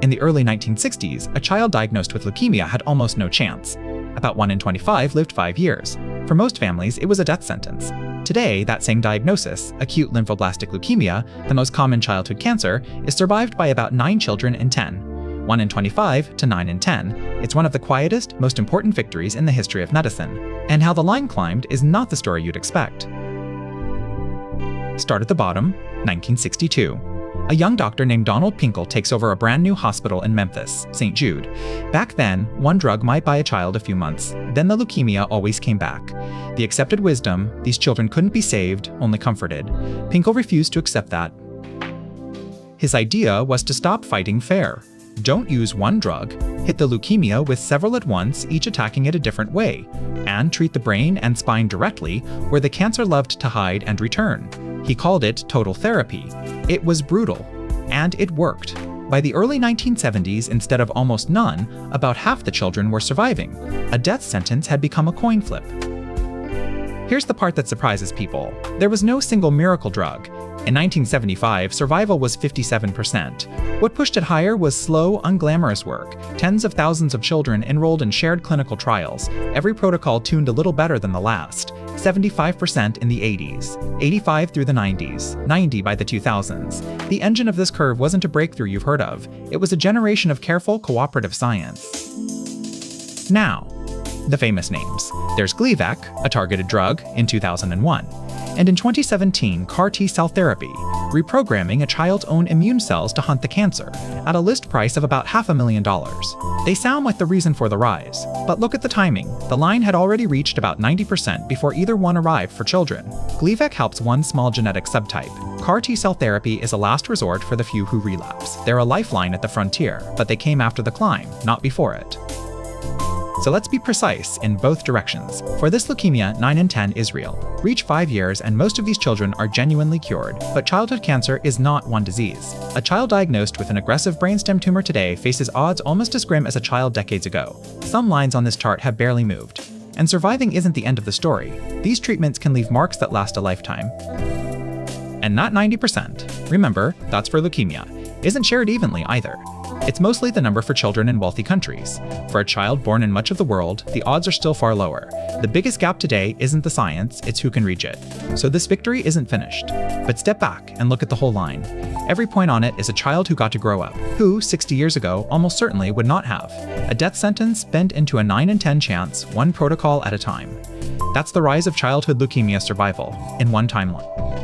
In the early 1960s, a child diagnosed with leukemia had almost no chance. About 1 in 25 lived 5 years. For most families, it was a death sentence. Today, that same diagnosis, acute lymphoblastic leukemia, the most common childhood cancer, is survived by about 9 children in 10. 1 in 25 to 9 in 10. It's one of the quietest, most important victories in the history of medicine. And how the line climbed is not the story you'd expect. Start at the bottom, 1962. A young doctor named Donald Pinkel takes over a brand new hospital in Memphis, St. Jude. Back then, one drug might buy a child a few months. Then the leukemia always came back. The accepted wisdom, these children couldn't be saved, only comforted. Pinkel refused to accept that. His idea was to stop fighting fair. Don't use one drug, hit the leukemia with several at once, each attacking it a different way, and treat the brain and spine directly, where the cancer loved to hide and return. He called it total therapy. It was brutal, and it worked. By the early 1970s, instead of almost none, about half the children were surviving. A death sentence had become a coin flip. Here's the part that surprises people. There was no single miracle drug. In 1975, survival was 57%. What pushed it higher was slow, unglamorous work. Tens of thousands of children enrolled in shared clinical trials, every protocol tuned a little better than the last. 75% in the 80s, 85 through the 90s, 90 by the 2000s. The engine of this curve wasn't a breakthrough you've heard of. It was a generation of careful, cooperative science. Now, the famous names. There's Gleevec, a targeted drug, in 2001. And in 2017, CAR T-cell therapy, reprogramming a child's own immune cells to hunt the cancer, at a list price of about $500,000. They sound like the reason for the rise, but look at the timing. The line had already reached about 90% before either one arrived for children. Gleevec helps one small genetic subtype. CAR T-cell therapy is a last resort for the few who relapse. They're a lifeline at the frontier, but they came after the climb, not before it. So let's be precise in both directions. For this leukemia, 9 in 10 is real. Reach 5 years and most of these children are genuinely cured. But childhood cancer is not one disease. A child diagnosed with an aggressive brainstem tumor today faces odds almost as grim as a child decades ago. Some lines on this chart have barely moved. And surviving isn't the end of the story. These treatments can leave marks that last a lifetime. And not 90%. Remember, that's for leukemia. Isn't shared evenly either. It's mostly the number for children in wealthy countries. For a child born in much of the world, the odds are still far lower. The biggest gap today isn't the science, it's who can reach it. So this victory isn't finished. But step back and look at the whole line. Every point on it is a child who got to grow up, who, 60 years ago, almost certainly would not have. A death sentence bent into a 9 in 10 chance, one protocol at a time. That's the rise of childhood leukemia survival, in one timeline.